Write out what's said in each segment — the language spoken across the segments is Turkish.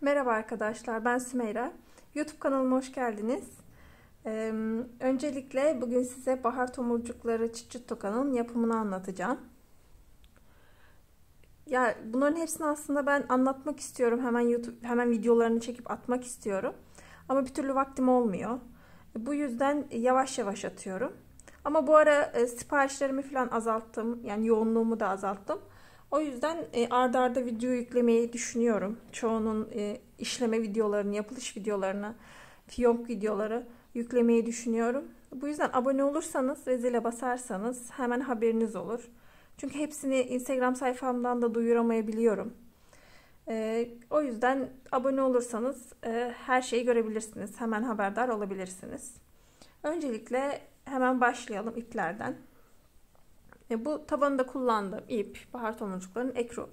Merhaba arkadaşlar, ben Sümeyra. YouTube kanalıma hoş geldiniz. Öncelikle bugün size bahar tomurcukları çıt çıt tokanın yapımını anlatacağım. Ya bunların hepsini aslında ben anlatmak istiyorum. Hemen videolarını çekip atmak istiyorum. Ama bir türlü vaktim olmuyor. Bu yüzden yavaş yavaş atıyorum. Ama bu ara siparişlerimi falan azalttım. Yani yoğunluğumu da azalttım. O yüzden arda arda video yüklemeyi düşünüyorum. Çoğunun işleme videolarını, yapılış videolarını, fiyonk videoları yüklemeyi düşünüyorum. Bu yüzden abone olursanız ve zile basarsanız hemen haberiniz olur. Çünkü hepsini Instagram sayfamdan da duyuramayabiliyorum. O yüzden abone olursanız her şeyi görebilirsiniz. Hemen haberdar olabilirsiniz. Öncelikle hemen başlayalım iplerden. Bu tabanında kullandığım ip bahar tomurcuklarının ekru.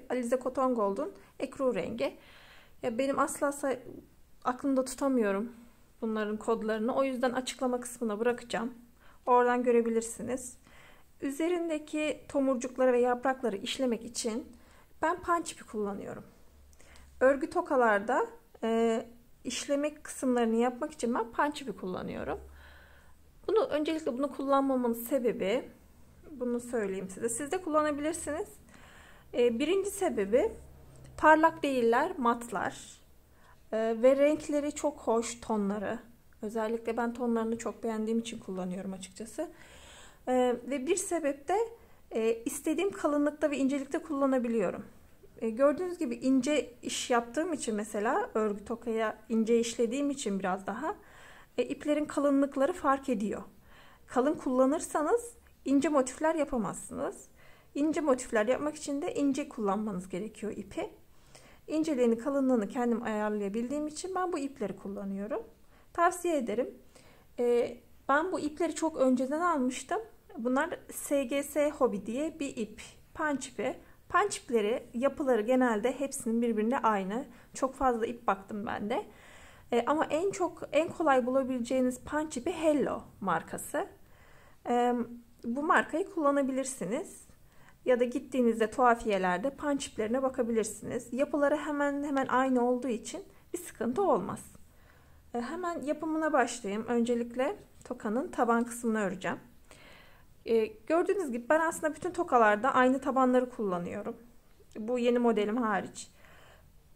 Alize Cotton Gold'un ekru rengi. Benim asla aklımda tutamıyorum bunların kodlarını. O yüzden açıklama kısmına bırakacağım. Oradan görebilirsiniz. Üzerindeki tomurcukları ve yaprakları işlemek için ben punch ipi kullanıyorum. Örgü tokalarda işlemek kısımlarını yapmak için ben punch ipi kullanıyorum. Öncelikle bunu kullanmamın sebebi, bunu söyleyeyim size. Siz de kullanabilirsiniz. Birinci sebebi parlak değiller, matlar. Ve renkleri çok hoş, tonları. Özellikle ben tonlarını çok beğendiğim için kullanıyorum açıkçası. Ve bir sebep de istediğim kalınlıkta ve incelikte kullanabiliyorum. Gördüğünüz gibi ince iş yaptığım için, mesela örgü tokaya ince işlediğim için biraz daha iplerin kalınlıkları fark ediyor. Kalın kullanırsanız ince motifler yapamazsınız. İnce motifler yapmak için de ince kullanmanız gerekiyor ipi. İnceliğini, kalınlığını kendim ayarlayabildiğim için ben bu ipleri kullanıyorum. Tavsiye ederim. Ben bu ipleri çok önceden almıştım. Bunlar SGS Hobby diye bir ip. Punch ipi. Punch ipleri, yapıları genelde hepsinin birbirine aynı. Çok fazla ip baktım ben de. Ama en kolay bulabileceğiniz punch ipi Hello markası. Bu markayı kullanabilirsiniz. Ya da gittiğinizde tuhafiyelerde punch iplerine bakabilirsiniz. Yapıları hemen hemen aynı olduğu için bir sıkıntı olmaz. Hemen yapımına başlayayım. Öncelikle tokanın taban kısmını öreceğim. Gördüğünüz gibi ben aslında bütün tokalarda aynı tabanları kullanıyorum. Bu yeni modelim hariç.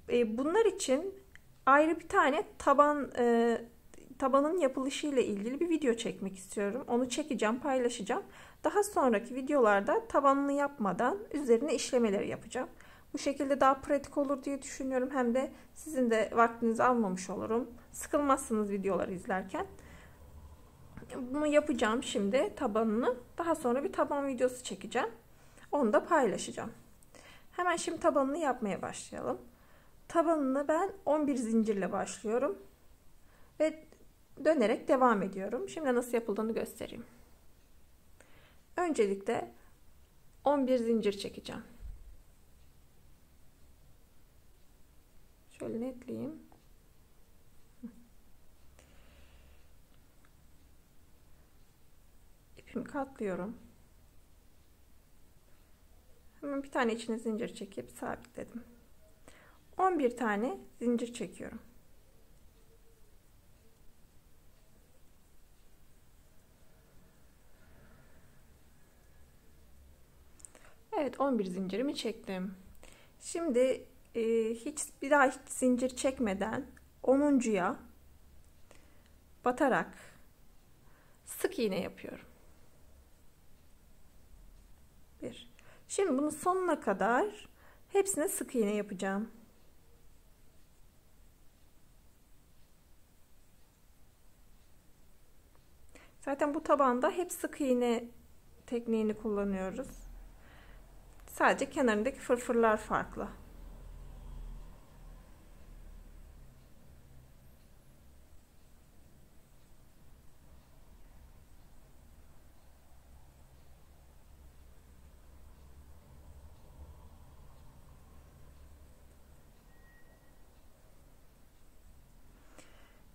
Bunlar için ayrı bir tane tabanın yapılışı ile ilgili bir video çekmek istiyorum. Onu çekeceğim, paylaşacağım. Daha sonraki videolarda tabanını yapmadan üzerine işlemeleri yapacağım. Bu şekilde daha pratik olur diye düşünüyorum. Hem de sizin de vaktinizi almamış olurum. Sıkılmazsınız videoları izlerken. Bunu yapacağım şimdi, tabanını. Daha sonra bir taban videosu çekeceğim. Onu da paylaşacağım. Hemen şimdi tabanını yapmaya başlayalım. Tabanını ben 11 zincirle başlıyorum. Ve dönerek devam ediyorum. Şimdi nasıl yapıldığını göstereyim. Öncelikle 11 zincir çekeceğim. Şöyle netleyeyim. İpimi katlıyorum. Hemen bir tane içine zincir çekip sabitledim. 11 tane zincir çekiyorum. Evet, 11 zincirimi çektim. Şimdi bir daha hiç zincir çekmeden 10'uncuya batarak sık iğne yapıyorum. Şimdi bunun sonuna kadar hepsine sık iğne yapacağım. Zaten bu tabanda hep sık iğne tekniğini kullanıyoruz. Sadece kenarındaki fırfırlar farklı.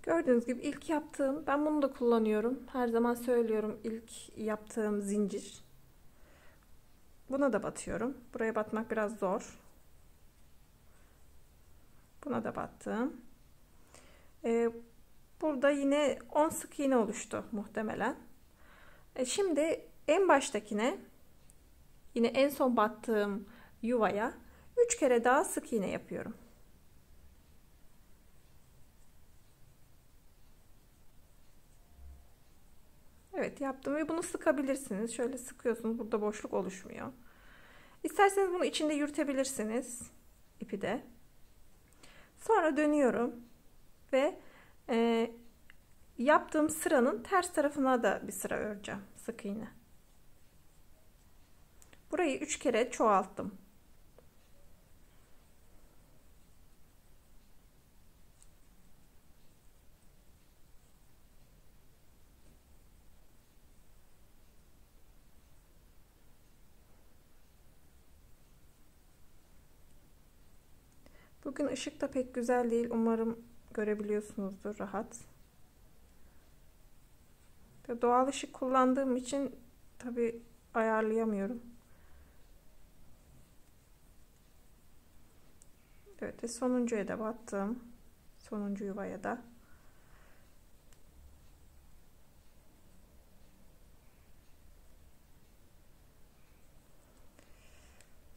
Gördüğünüz gibi ilk yaptığım, ben bunu da kullanıyorum. Her zaman söylüyorum, ilk yaptığım zincir. Buna da batıyorum. Buraya batmak biraz zor. Buna da battım. Burada yine 10 sık iğne oluştu muhtemelen. Şimdi en baştakine, yine en son battığım yuvaya 3 kere daha sık iğne yapıyorum. Evet, yaptım ve bunu sıkabilirsiniz. Şöyle sıkıyorsunuz. Burada boşluk oluşmuyor. İsterseniz bunu içinde yürütebilirsiniz. İpi de. Sonra dönüyorum. Ve yaptığım sıranın ters tarafına da bir sıra öreceğim. Sık iğne. Burayı 3 kere çoğalttım. Bugün ışık da pek güzel değil. Umarım görebiliyorsunuzdur rahat. Doğal ışık kullandığım için tabi ayarlayamıyorum. Evet, ve sonuncuya da battım. Sonuncu yuvaya da.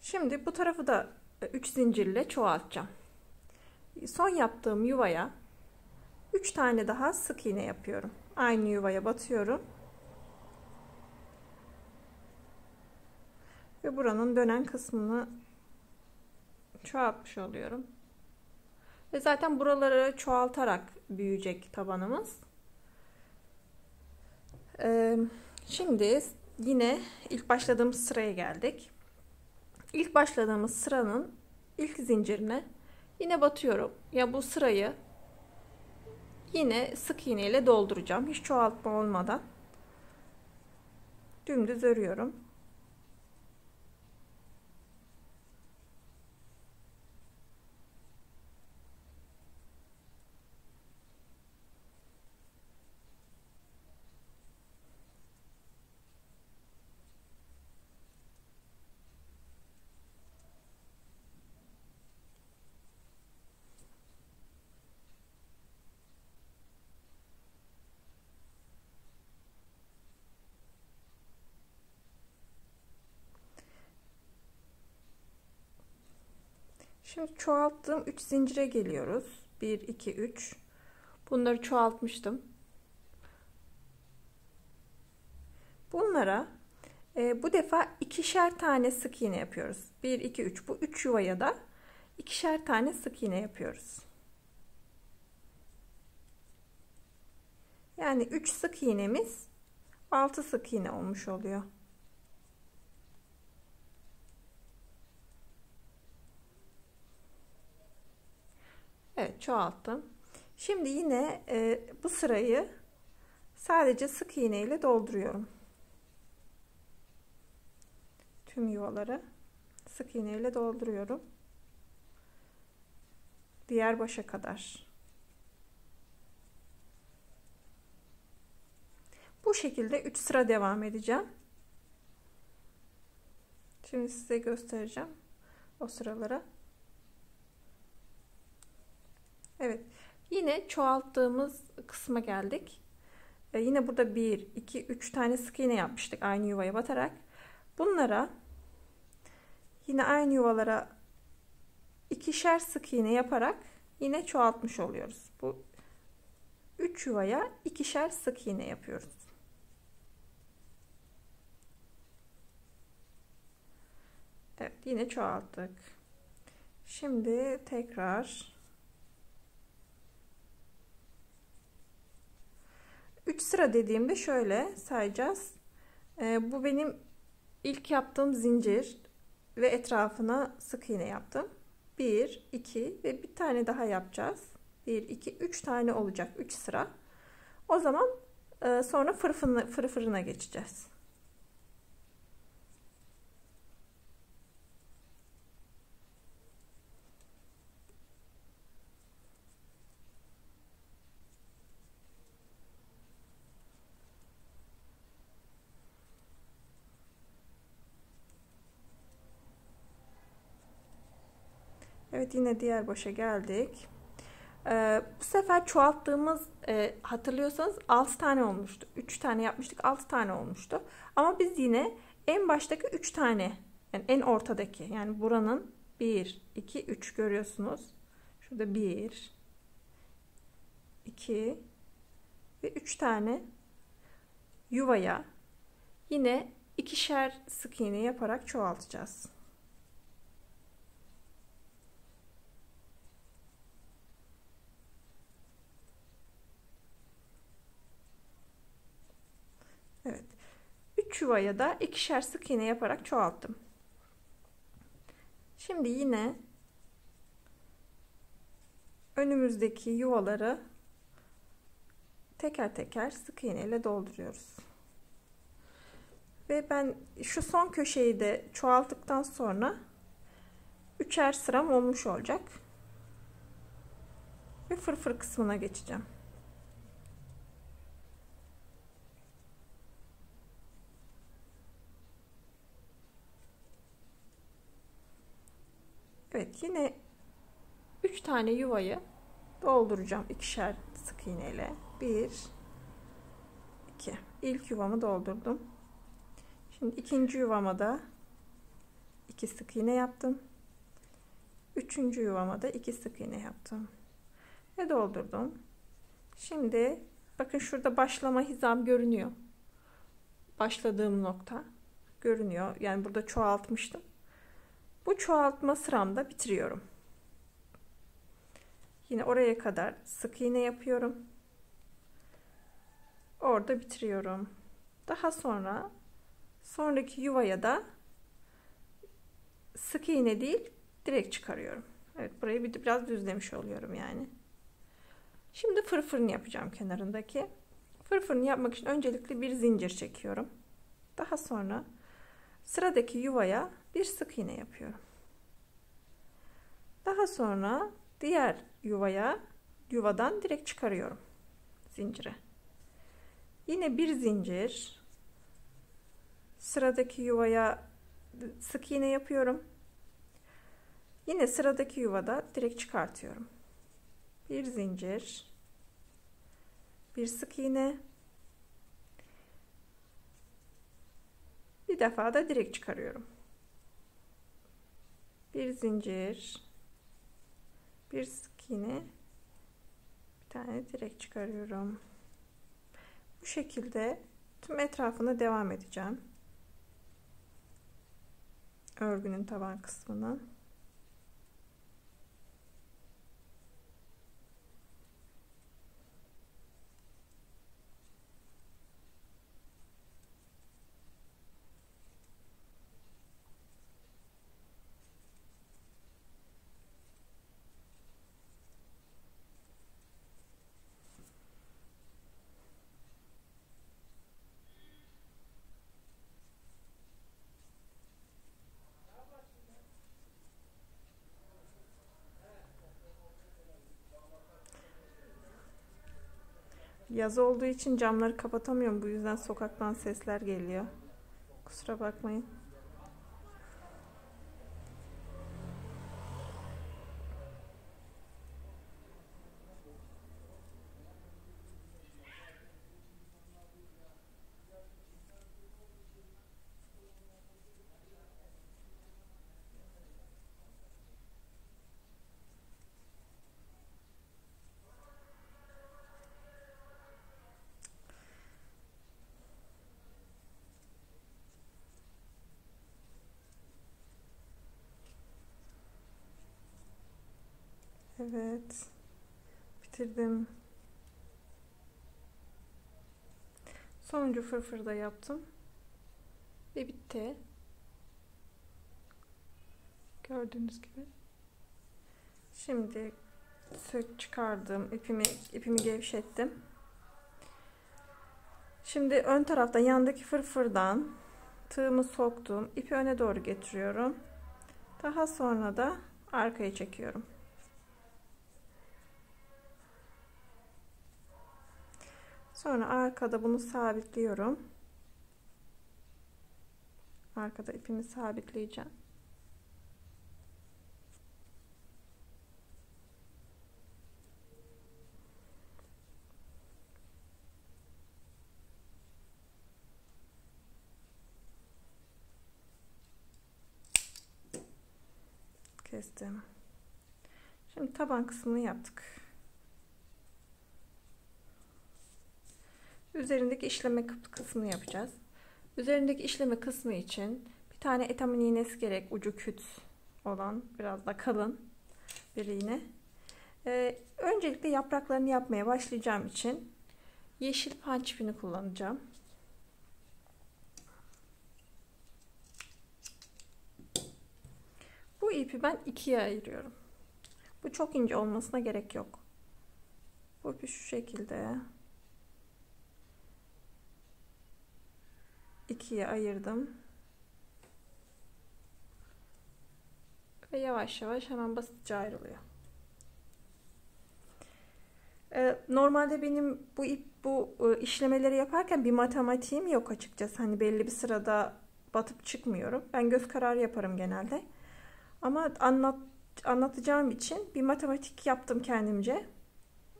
Şimdi bu tarafı da 3 zincirle çoğaltacağım. Son yaptığım yuvaya 3 tane daha sık iğne yapıyorum. Aynı yuvaya batıyorum. Ve buranın dönen kısmını çoğaltmış oluyorum. Ve zaten buraları çoğaltarak büyüyecek tabanımız. Şimdi yine ilk başladığımız sıraya geldik. İlk başladığımız sıranın ilk zincirine yine batıyorum. Ya bu sırayı yine sık iğne ile dolduracağım. Hiç çoğaltma olmadan. Dümdüz örüyorum. Şimdi çoğalttığım 3 zincire geliyoruz. 1, 2, 3. Bunları çoğaltmıştım. Bunlara bu defa ikişer tane sık iğne yapıyoruz. 1, 2, 3. Bu 3 yuvaya da ikişer tane sık iğne yapıyoruz. Yani 3 sık iğnemiz 6 sık iğne olmuş oluyor. Evet, çoğalttım. Şimdi yine bu sırayı sadece sık iğne ile dolduruyorum. Tüm yuvaları sık iğne ile dolduruyorum. Diğer başa kadar. Bu şekilde 3 sıra devam edeceğim. Şimdi size göstereceğim o sıralara. Evet. Yine çoğalttığımız kısma geldik. Yine burada 1, 2, 3 tane sık iğne yapmıştık aynı yuvaya batarak. Bunlara yine aynı yuvalara ikişer sık iğne yaparak yine çoğaltmış oluyoruz. Bu 3 yuvaya ikişer sık iğne yapıyoruz. Evet, yine çoğalttık. Şimdi tekrar 3 sıra dediğimde şöyle sayacağız. Bu benim ilk yaptığım zincir ve etrafına sık iğne yaptım. 1, 2 ve bir tane daha yapacağız. 1, 2, 3 tane olacak. 3 sıra. O zaman sonra fırfırına geçeceğiz. Evet, yine diğer başa geldik. Bu sefer çoğalttığımız, hatırlıyorsanız 6 tane olmuştu. 3 tane yapmıştık, 6 tane olmuştu. Ama biz yine en baştaki 3 tane, yani en ortadaki, yani buranın 1, 2, 3 görüyorsunuz. Şurada 1, 2 ve 3 tane yuvaya yine ikişer sık iğne yaparak çoğaltacağız. Evet. 3 yuvaya da ikişer sık iğne yaparak çoğalttım. Şimdi yine önümüzdeki yuvaları teker teker sık iğne ile dolduruyoruz. Ve ben şu son köşeyi de çoğalttıktan sonra üçer sıram olmuş olacak. Ve fırfır kısmına geçeceğim. Evet, yine 3 tane yuvayı dolduracağım ikişer sık iğne ile. 1, 2. İlk yuvamı doldurdum. Şimdi ikinci yuvama da 2 sık iğne yaptım. Üçüncü yuvama da 2 sık iğne yaptım. Ve doldurdum. Şimdi bakın, şurada başlama hizam görünüyor. Başladığım nokta görünüyor. Yani burada çoğaltmıştım. Bu çoğaltma sıramda bitiriyorum. Yine oraya kadar sık iğne yapıyorum. Orada bitiriyorum. Daha sonra sonraki yuvaya da sık iğne değil, direkt çıkarıyorum. Evet, burayı biraz düzlemiş oluyorum yani. Şimdi fırfırını yapacağım kenarındaki. Fırfırını yapmak için öncelikle bir zincir çekiyorum. Daha sonra sıradaki yuvaya bir sık iğne yapıyorum. Daha sonra diğer yuvadan direkt çıkarıyorum zinciri. Yine bir zincir, sıradaki yuvaya sık iğne yapıyorum. Yine sıradaki yuvada direkt çıkartıyorum. Bir zincir, bir sık iğne, bir defa da direkt çıkarıyorum. Bir zincir, bir sık iğne, bir tane direkt çıkarıyorum. Bu şekilde tüm etrafına devam edeceğim. Örgünün taban kısmını. Yaz olduğu için camları kapatamıyorum. Bu yüzden sokaktan sesler geliyor. Kusura bakmayın. Evet. Bitirdim. Sonuncu fırfırı da yaptım. Ve bitti. Gördüğünüz gibi. Şimdi çıkardım. İpimi gevşettim. Şimdi ön taraftan, yandaki fırfırdan tığımı soktum. İpi öne doğru getiriyorum. Daha sonra da arkaya çekiyorum. Sonra arkada bunu sabitliyorum. Arkada ipimi sabitleyeceğim. kestim. Şimdi taban kısmını yaptık. Üzerindeki işleme kısmını yapacağız. Üzerindeki işleme kısmı için bir tane etamin iğnesi gerek. Ucu küt olan, biraz da kalın bir iğne. Öncelikle yapraklarını yapmaya başlayacağım için yeşil punch ipini kullanacağım. Bu ipi ben ikiye ayırıyorum. Bu çok ince olmasına gerek yok. Bu ipi şu şekilde ikiye ayırdım. Ve yavaş yavaş hemen basitçe ayrılıyor. Normalde benim bu işlemeleri yaparken bir matematiğim yok açıkçası. Hani belli bir sırada batıp çıkmıyorum. Ben göz kararı yaparım genelde. Ama anlatacağım için bir matematik yaptım kendimce.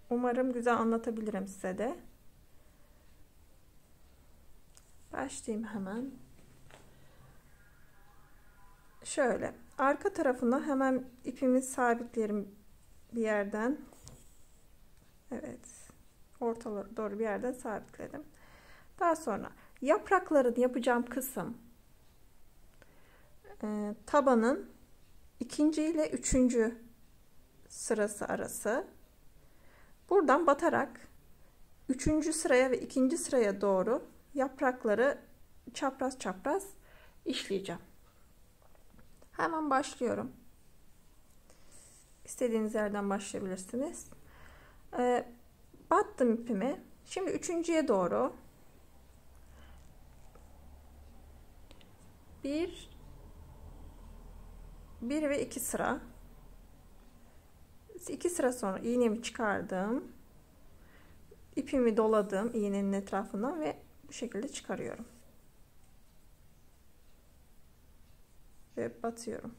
Umarım güzel anlatabilirim size de. Başlayayım hemen. Şöyle arka tarafına hemen ipimi sabitlerim bir yerden. Evet, ortalara doğru bir yerden sabitledim. Daha sonra yapraklarını yapacağım kısım tabanın ikinci ile üçüncü sırası arası. Buradan batarak üçüncü sıraya ve ikinci sıraya doğru yaprakları çapraz çapraz işleyeceğim. Hemen başlıyorum. İstediğiniz yerden başlayabilirsiniz. Battım ipimi. Şimdi üçüncüye doğru bir ve iki sıra. İki sıra sonra iğnemi çıkardım. İpimi doladım iğnenin etrafından ve bu şekilde çıkarıyorum. Ve batıyorum.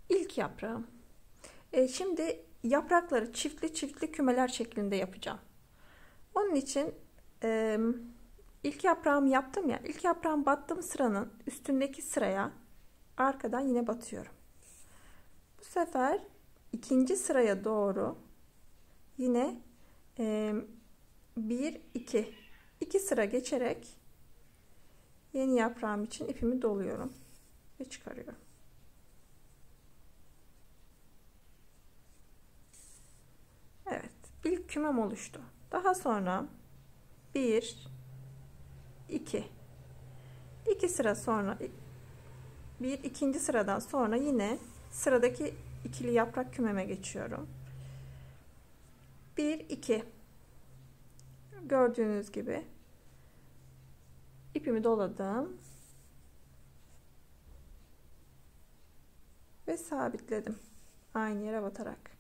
İlk yaprağım. Şimdi yaprakları çiftli çiftli kümeler şeklinde yapacağım. Onun için ilk yaprağımı yaptım ya. İlk yaprağım battığım sıranın üstündeki sıraya arkadan yine batıyorum. Bu sefer ikinci sıraya doğru yine 1 2 sıra geçerek yeni yaprağım için ipimi doluyorum ve çıkarıyorum. Evet, ilk kümem oluştu. Daha sonra 1 2 sıra sonra ikinci sıradan sonra yine sıradaki ikili yaprak kümeme geçiyorum. 1 2 gördüğünüz gibi ipimi doladım ve sabitledim aynı yere batarak.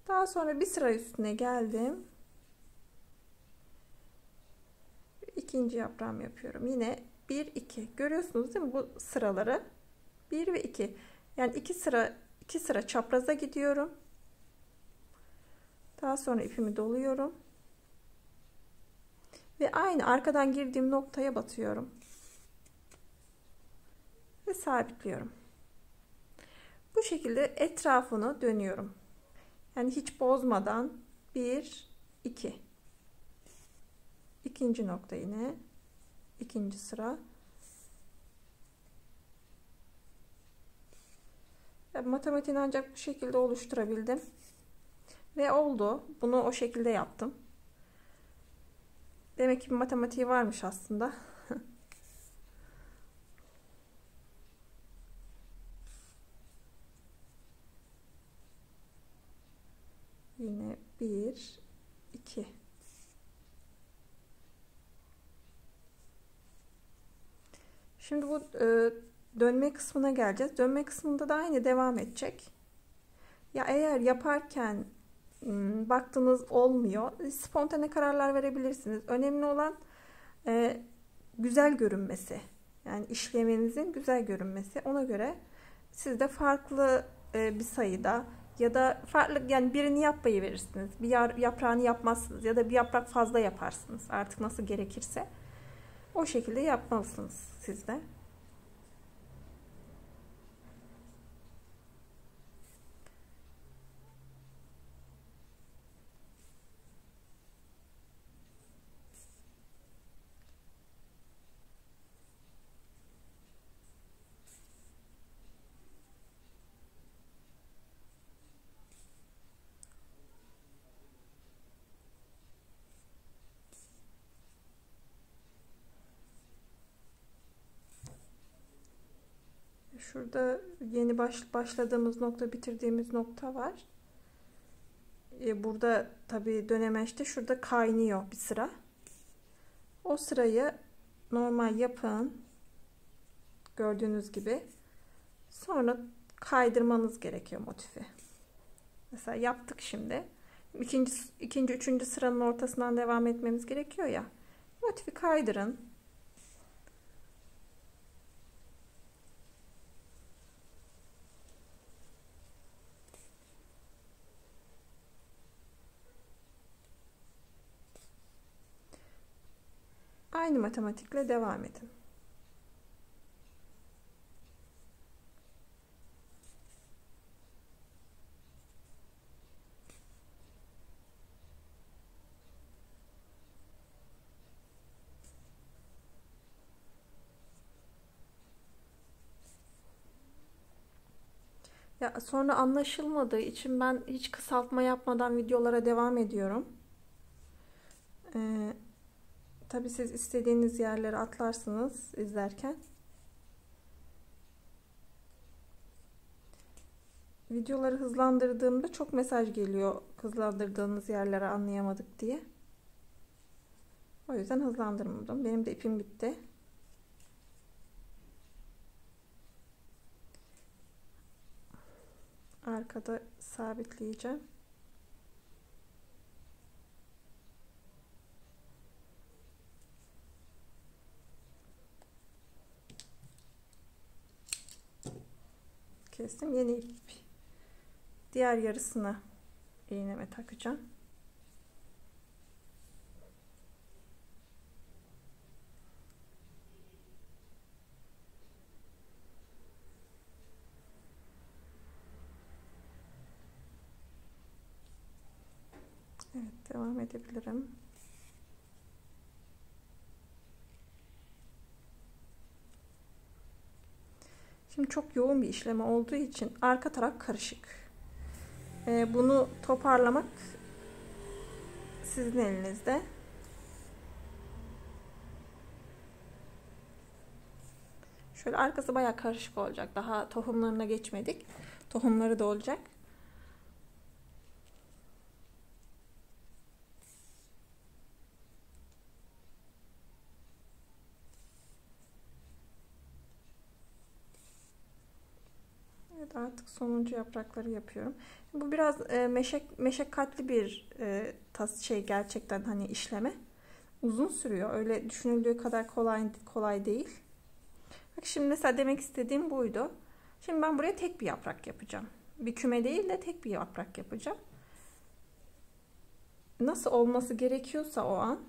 Daha sonra bir sıra üstüne geldim. İkinci yaprağımı yapıyorum. Yine 1 2 görüyorsunuz değil mi bu sıraları? 1 ve 2. Yani iki sıra çapraza gidiyorum. Daha sonra ipimi doluyorum. Ve aynı arkadan girdiğim noktaya batıyorum. Ve sabitliyorum. Bu şekilde etrafını dönüyorum. Yani hiç bozmadan 1 2. İkinci nokta yine ikinci sıra. Matematiğini ancak bu şekilde oluşturabildim. Ve oldu. Bunu o şekilde yaptım. Demek ki bir matematiği varmış aslında. Yine 1 2. Şimdi bu dönme kısmına geleceğiz. Dönme kısmında da aynı devam edecek. Ya eğer yaparken baktınız olmuyor, spontane kararlar verebilirsiniz. Önemli olan güzel görünmesi. Yani işlemenizin güzel görünmesi. Ona göre siz de farklı bir sayıda ya da farklı, yani birini yapmayı verirsiniz. Bir yaprağını yapmazsınız ya da bir yaprak fazla yaparsınız. Artık nasıl gerekirse o şekilde yapmalısınız siz de. Şurada yeni başladığımız nokta, bitirdiğimiz nokta var. Burada tabii dönemeçte şurada kaynıyor bir sıra. O sırayı normal yapın. Gördüğünüz gibi. Sonra kaydırmanız gerekiyor motifi. Mesela yaptık şimdi. İkinci, üçüncü sıranın ortasından devam etmemiz gerekiyor ya. Motifi kaydırın. Aynı matematikle devam edin. Ya sonra anlaşılmadığı için ben hiç kısaltma yapmadan videolara devam ediyorum. Tabii siz istediğiniz yerleri atlarsınız izlerken. Videoları hızlandırdığımda çok mesaj geliyor hızlandırdığınız yerleri anlayamadık diye. O yüzden hızlandırmadım. Benim de ipim bitti. Arkada sabitleyeceğim. Kestim. Yeni ip. Diğer yarısını iğneme takacağım. Evet, devam edebilirim. Şimdi çok yoğun bir işleme olduğu için arka taraf karışık. Bunu toparlamak sizin elinizde. Şöyle arkası bayağı karışık olacak. Daha tohumlarına geçmedik. Tohumları da olacak. Evet, artık sonuncu yaprakları yapıyorum. Bu biraz meşakkatli bir gerçekten hani işleme. Uzun sürüyor. Öyle düşünüldüğü kadar kolay değil. Bak şimdi mesela demek istediğim buydu. Şimdi ben buraya tek bir yaprak yapacağım. Bir küme değil de tek bir yaprak yapacağım. Nasıl olması gerekiyorsa o an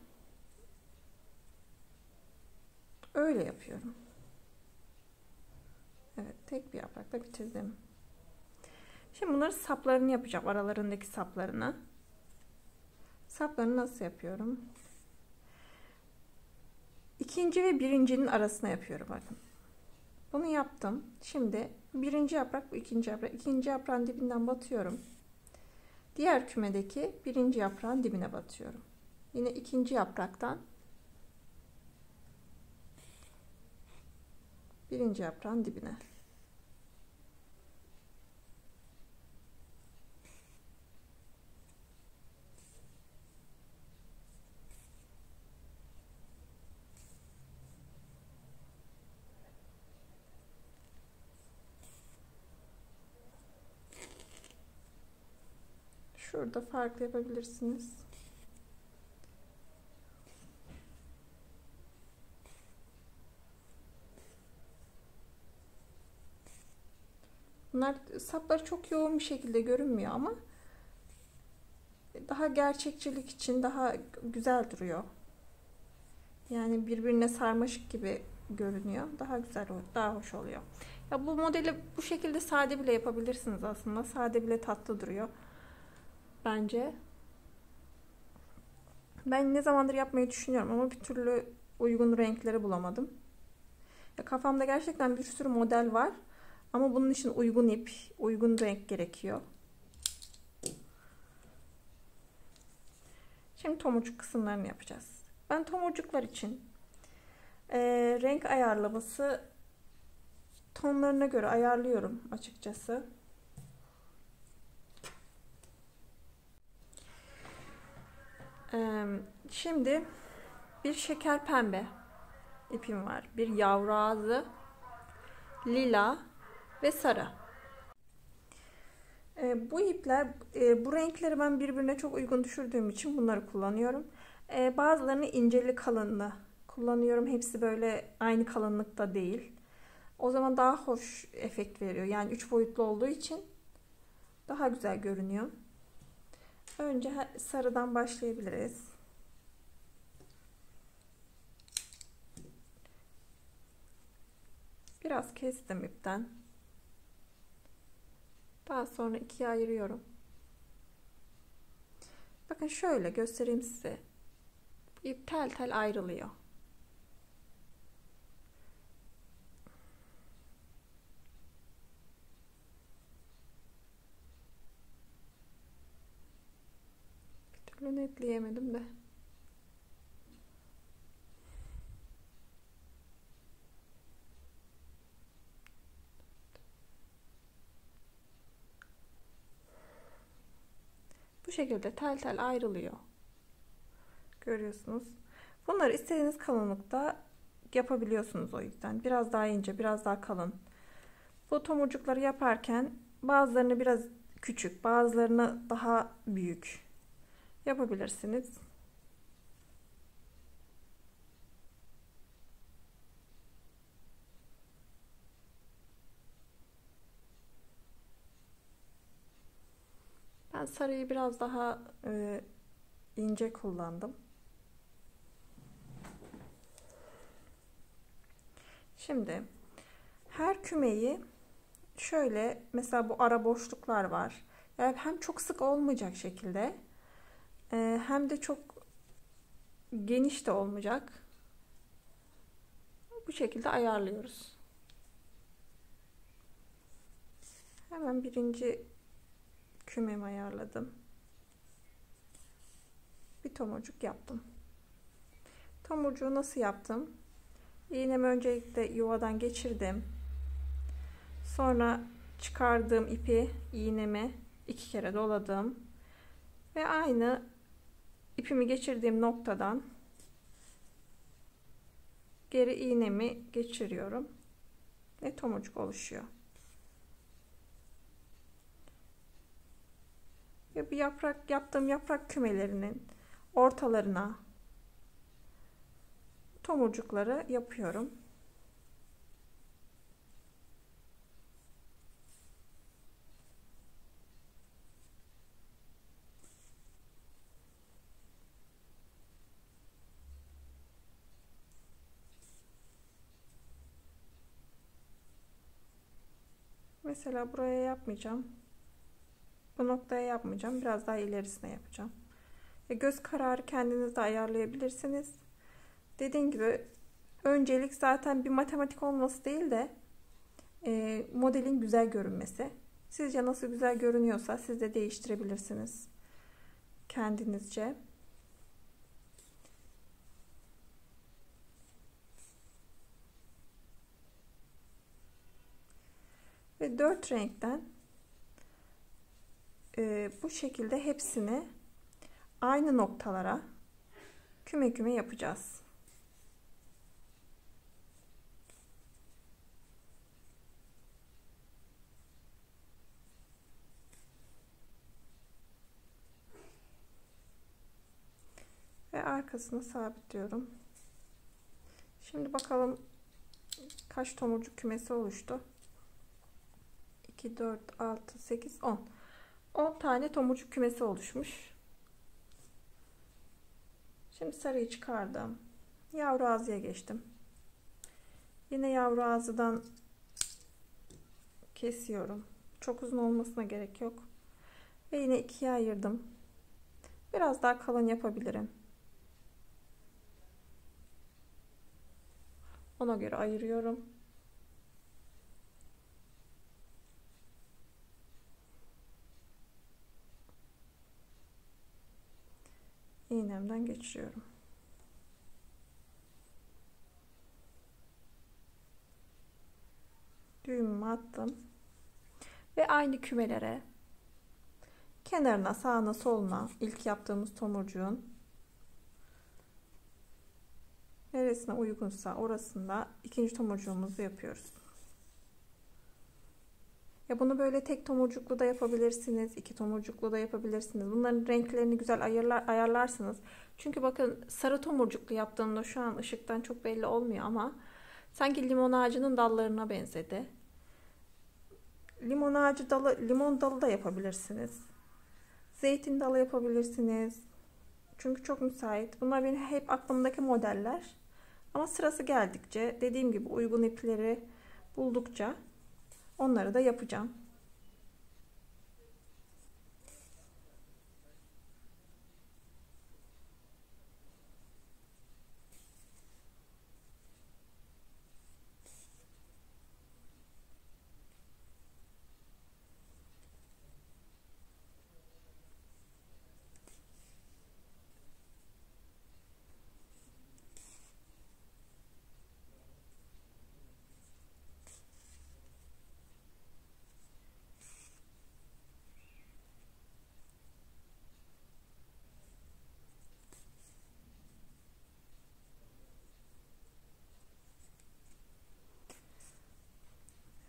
öyle yapıyorum. Evet, tek bir yaprakla bitirdim. Şimdi bunları saplarını yapacağım. Aralarındaki saplarını. Saplarını nasıl yapıyorum? İkinci ve birincinin arasına yapıyorum bakın. Bunu yaptım. Şimdi birinci yaprak, bu ikinci yaprak. İkinci yaprağın dibinden batıyorum. Diğer kümedeki birinci yaprağın dibine batıyorum. Yine ikinci yapraktan birinci yaprağın dibine. Şurada farklı yapabilirsiniz. Bunlar sapları çok yoğun bir şekilde görünmüyor ama daha gerçekçilik için daha güzel duruyor. Yani birbirine sarmaşık gibi görünüyor. Daha güzel, daha hoş oluyor. Ya bu modeli bu şekilde sade bile yapabilirsiniz aslında. Sade bile tatlı duruyor. Bence. Ben ne zamandır yapmayı düşünüyorum ama bir türlü uygun renkleri bulamadım. Ya kafamda gerçekten bir sürü model var. Ama bunun için uygun ip, uygun renk gerekiyor. Şimdi tomurcuk kısımlarını yapacağız. Ben tomurcuklar için renk ayarlaması tonlarına göre ayarlıyorum açıkçası. Şimdi bir şeker pembe ipim var. Bir yavru ağzı, lila ve sarı. Bu ipler, bu renkleri ben birbirine çok uygun düşürdüğüm için bunları kullanıyorum. Bazılarını inceli kalınlı kullanıyorum. Hepsi böyle aynı kalınlıkta değil. O zaman daha hoş efekt veriyor. Yani 3 boyutlu olduğu için daha güzel görünüyor. Önce sarıdan başlayabiliriz. Biraz kestim ipten. Daha sonra ikiye ayırıyorum. Bakın şöyle göstereyim size. İp tel tel ayrılıyor. Bir türlü netleyemedim de. Bu şekilde tel tel ayrılıyor. Görüyorsunuz. Bunları istediğiniz kalınlıkta yapabiliyorsunuz o yüzden. Biraz daha ince, biraz daha kalın. Bu tomurcukları yaparken bazılarını biraz küçük, bazılarını daha büyük yapabilirsiniz. Ben sarıyı biraz daha ince kullandım. Şimdi her kümeyi şöyle, mesela bu ara boşluklar var. Yani hem çok sık olmayacak şekilde hem de çok geniş de olmayacak. Bu şekilde ayarlıyoruz. Hemen birinci kümemi ayarladım. Bir tomurcuk yaptım. Tomurcuğu nasıl yaptım? İğnemi öncelikle yuvadan geçirdim. Sonra çıkardığım ipi, iğnemi 2 kere doladım. Ve aynı ipimi geçirdiğim noktadan geri iğnemi geçiriyorum. Ve tomurcuk oluşuyor. Ve bu yaptığım yaprak kümelerinin ortalarına tomurcukları yapıyorum. Mesela buraya yapmayacağım. Bu noktaya yapmayacağım. Biraz daha ilerisine yapacağım. Göz kararı kendiniz de ayarlayabilirsiniz. Dediğim gibi öncelik zaten bir matematik olması değil de modelin güzel görünmesi. Sizce nasıl güzel görünüyorsa siz de değiştirebilirsiniz kendinizce. Ve 4 renkten bu şekilde hepsini aynı noktalara küme küme yapacağız. Ve arkasını sabitliyorum. Şimdi bakalım kaç tomurcuk kümesi oluştu. 2, 4, 6, 8, 10. 10 tane tomurcuk kümesi oluşmuş. Şimdi sarıyı çıkardım. Yavru ağzıya geçtim. Yine yavru ağzıdan kesiyorum. Çok uzun olmasına gerek yok. Ve yine ikiye ayırdım. Biraz daha kalın yapabilirim. Ona göre ayırıyorum. İğnemden geçiriyorum. Düğümümü attım. Ve aynı kümelere kenarına, sağına, soluna ilk yaptığımız tomurcuğun neresine uygunsa orasında ikinci tomurcuğumuzu yapıyoruz. Ya bunu böyle tek tomurcuklu da yapabilirsiniz, iki tomurcuklu da yapabilirsiniz. Bunların renklerini güzel ayarlarsınız. Çünkü bakın sarı tomurcuklu yaptığımda şu an ışıktan çok belli olmuyor ama sanki limon ağacının dallarına benzedi. Limon ağacı dalı, limon dalı da yapabilirsiniz. Zeytin dalı yapabilirsiniz. Çünkü çok müsait. Bunlar benim hep aklımdaki modeller. Ama sırası geldikçe dediğim gibi uygun ipleri buldukça onları da yapacağım.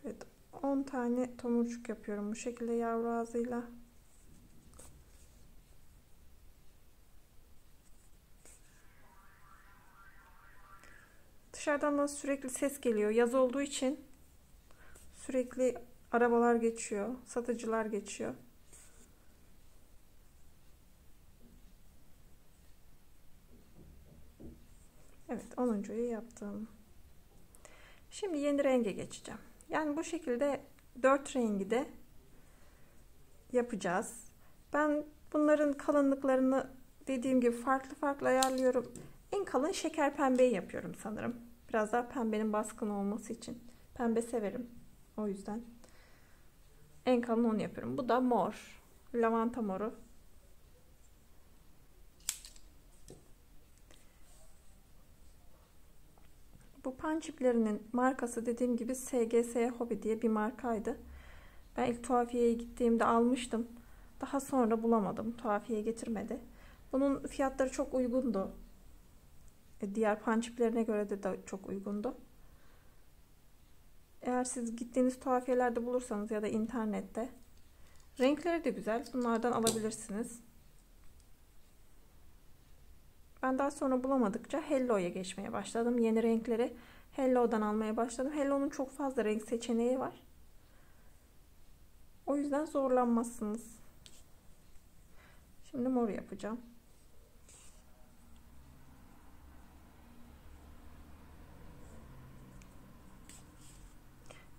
Evet, 10 tane tomurcuk yapıyorum bu şekilde yavru ağzıyla. Dışarıdan da sürekli ses geliyor. Yaz olduğu için sürekli arabalar geçiyor, satıcılar geçiyor. Evet, 10'uncuyu yaptım. Şimdi yeni renge geçeceğim. Yani bu şekilde 4 rengi de yapacağız. Ben bunların kalınlıklarını dediğim gibi farklı farklı ayarlıyorum. En kalın şeker pembeyi yapıyorum sanırım. Biraz daha pembenin baskın olması için. Pembe severim. O yüzden en kalın onu yapıyorum. Bu da mor. Lavanta moru. Bu punch iplerinin markası dediğim gibi SGS Hobby diye bir markaydı. Ben ilk tuhafiyeye gittiğimde almıştım. Daha sonra bulamadım. Tuhafiye getirmedi. Bunun fiyatları çok uygundu. Diğer punch iplerine göre de çok uygundu. Eğer siz gittiğiniz tuhafiyelerde bulursanız ya da internette renkleri de güzel. Bunlardan alabilirsiniz. Ben daha sonra bulamadıkça Hello'ya geçmeye başladım. Yeni renkleri Hello'dan almaya başladım. Hello'nun çok fazla renk seçeneği var. O yüzden zorlanmazsınız. Şimdi mor yapacağım.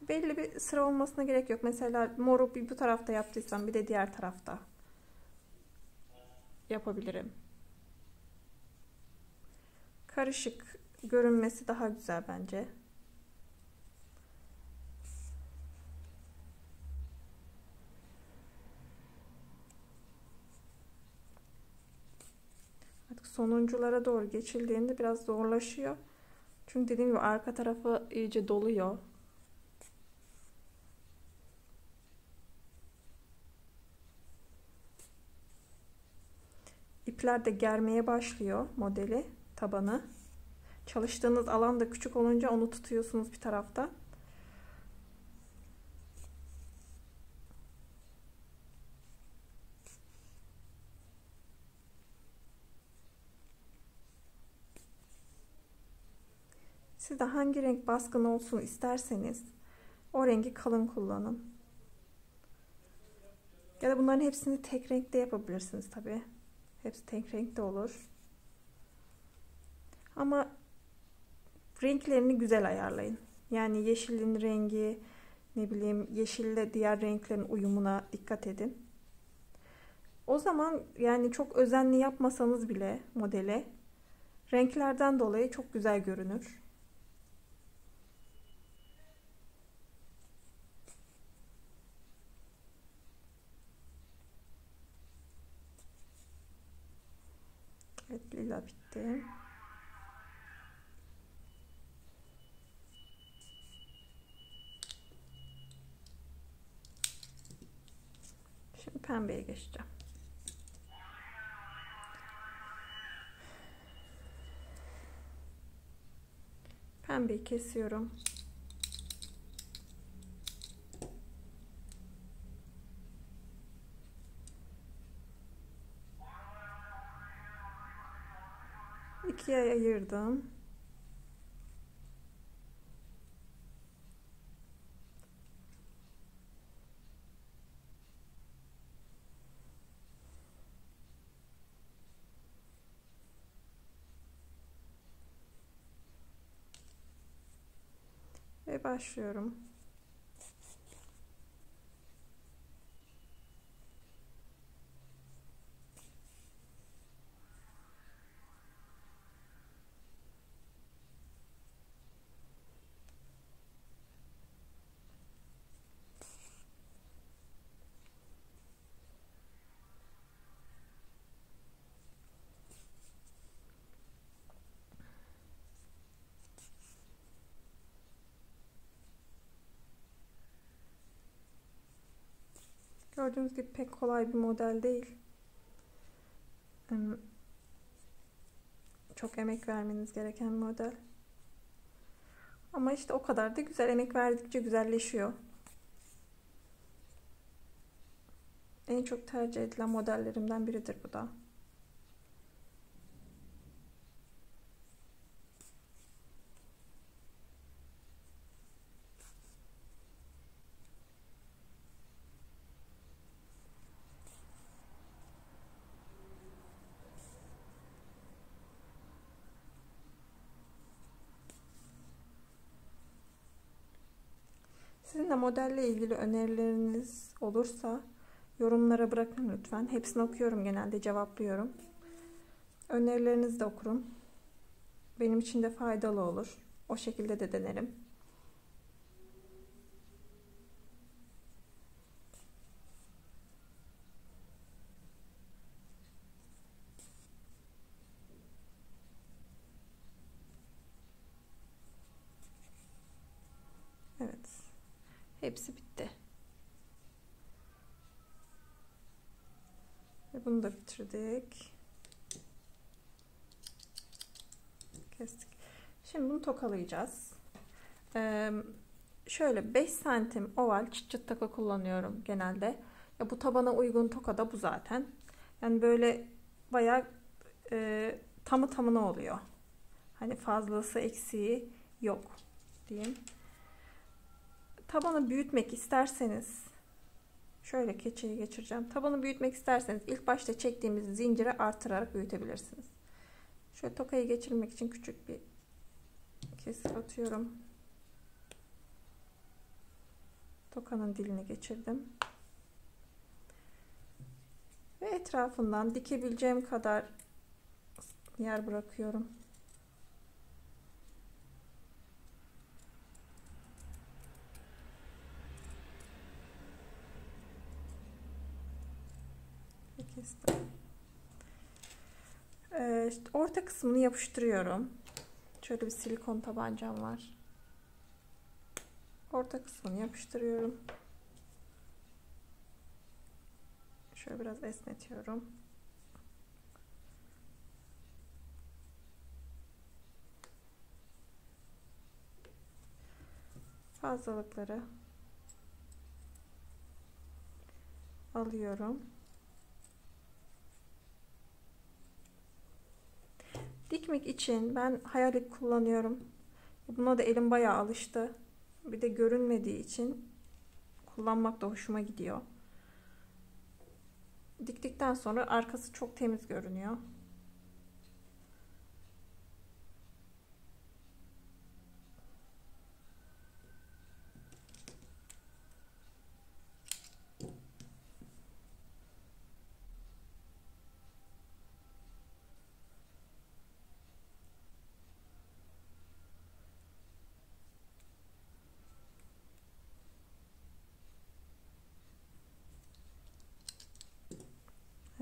Belli bir sıra olmasına gerek yok. Mesela moru bir bu tarafta yaptıysam bir de diğer tarafta yapabilirim. Karışık görünmesi daha güzel bence. Artık sonunculara doğru geçildiğinde biraz zorlaşıyor. Çünkü dediğim gibi arka tarafı iyice doluyor. İpler de germeye başlıyor modeli, tabanı. Çalıştığınız alan da küçük olunca onu tutuyorsunuz bir tarafta. Siz de hangi renk baskın olsun isterseniz o rengi kalın kullanın. Ya da bunların hepsini tek renkte yapabilirsiniz tabii. Hepsi tek renkte olur. Ama renklerini güzel ayarlayın. Yani yeşilin rengi, ne bileyim yeşille diğer renklerin uyumuna dikkat edin. O zaman yani çok özenli yapmasanız bile modele renklerden dolayı çok güzel görünür. Evet, lila bitti. pembeye geçeceğim. Pembeyi kesiyorum. İkiye ayırdım. Ve başlıyorum. Gördüğünüz gibi pek kolay bir model değil. Çok emek vermeniz gereken bir model. Ama işte o kadar da güzel. Emek verdikçe güzelleşiyor. En çok tercih edilen modellerimden biridir bu da. Sizin de modelle ilgili önerileriniz olursa yorumlara bırakın lütfen. Hepsini okuyorum, genelde cevaplıyorum. Önerilerinizi de okurum. Benim için de faydalı olur. O şekilde de denerim. Evet. Hepsi bitti. Ve bunu da bitirdik. Kestik. Şimdi bunu tokalayacağız. Şöyle 5 santim oval çıt çıt toka kullanıyorum genelde. Ya bu tabana uygun toka da bu zaten. Yani böyle bayağı tamı tamına oluyor. Hani fazlası eksiği yok diyeyim. Tabanı büyütmek isterseniz şöyle keçeyi geçireceğim. Tabanı büyütmek isterseniz ilk başta çektiğimiz zinciri artırarak büyütebilirsiniz. Şöyle tokayı geçirmek için küçük bir kesik atıyorum. Tokanın dilini geçirdim. Ve etrafından dikebileceğim kadar yer bırakıyorum. Kestim. İşte orta kısmını yapıştırıyorum. Şöyle bir silikon tabancam var. Orta kısmını yapıştırıyorum. Şöyle biraz esnetiyorum. Fazlalıkları alıyorum. Dikmek için ben hayal ip kullanıyorum. Buna da elim bayağı alıştı. Bir de görünmediği için kullanmak da hoşuma gidiyor. Diktikten sonra arkası çok temiz görünüyor.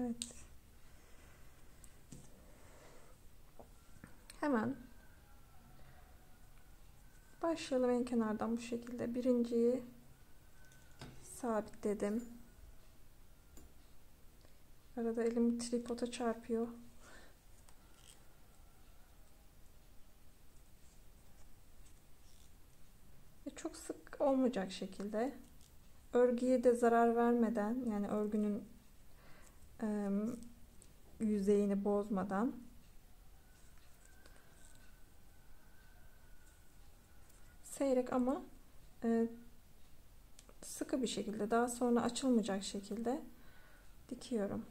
Evet. Hemen başlayalım en kenardan bu şekilde. Birinciyi sabitledim. Arada elim tripoda çarpıyor. Ve çok sık olmayacak şekilde, örgüye de zarar vermeden, yani örgünün yüzeyini bozmadan seyrek ama sıkı bir şekilde, daha sonra açılmayacak şekilde dikiyorum.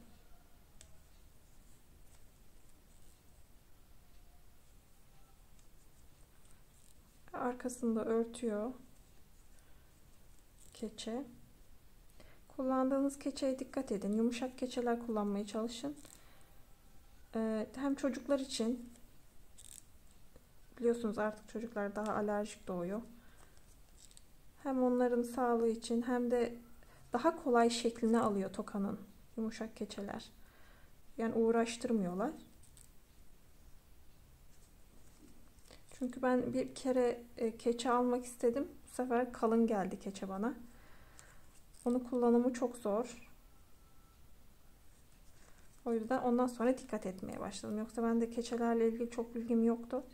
Arkasında örtüyor keçe. Kullandığınız keçeye dikkat edin. Yumuşak keçeler kullanmaya çalışın. Hem çocuklar için, biliyorsunuz artık çocuklar daha alerjik doğuyor. Hem onların sağlığı için hem de daha kolay şeklini alıyor tokanın yumuşak keçeler. Yani uğraştırmıyorlar. Çünkü ben bir kere keçe almak istedim. Bu sefer kalın geldi keçe bana. Onun kullanımı çok zor. O yüzden ondan sonra dikkat etmeye başladım. Yoksa ben de keçelerle ilgili çok bilgim yoktu.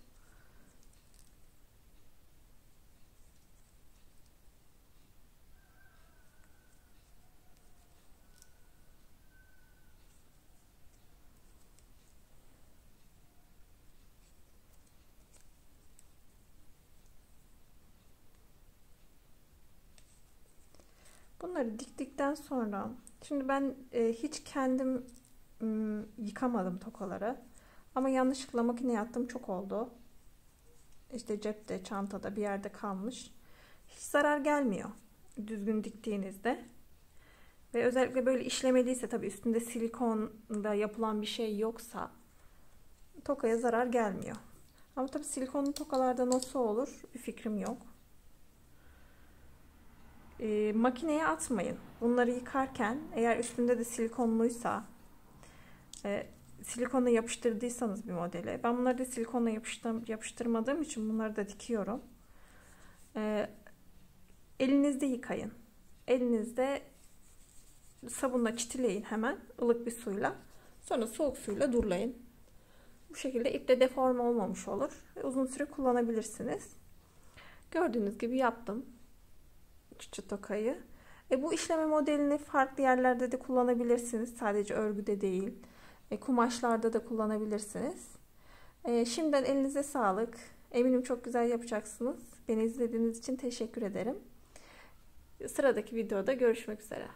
Bunları diktikten sonra, şimdi ben hiç kendim yıkamadım tokaları. Ama yanlışlıkla makineye attım, çok oldu. İşte cepte, çantada bir yerde kalmış. Hiç zarar gelmiyor düzgün diktiğinizde. Ve özellikle böyle işlemeliyse, tabii üstünde silikonla yapılan bir şey yoksa tokaya zarar gelmiyor. Ama tabii silikonlu tokalarda nasıl olur bir fikrim yok. Makineye atmayın. Bunları yıkarken eğer üstünde de silikonluysa, silikonla yapıştırdıysanız bir modele. Ben bunları da silikonla yapıştırmadığım için bunları da dikiyorum. Elinizde yıkayın. Elinizde sabunla çitileyin hemen, ılık bir suyla. Sonra soğuk suyla durulayın. Bu şekilde ip de deforme olmamış olur. Uzun süre kullanabilirsiniz. Gördüğünüz gibi yaptım çıt tokayı. Bu işleme modelini farklı yerlerde de kullanabilirsiniz. Sadece örgüde değil. Kumaşlarda da kullanabilirsiniz. Şimdiden elinize sağlık. Eminim çok güzel yapacaksınız. Beni izlediğiniz için teşekkür ederim. Sıradaki videoda görüşmek üzere.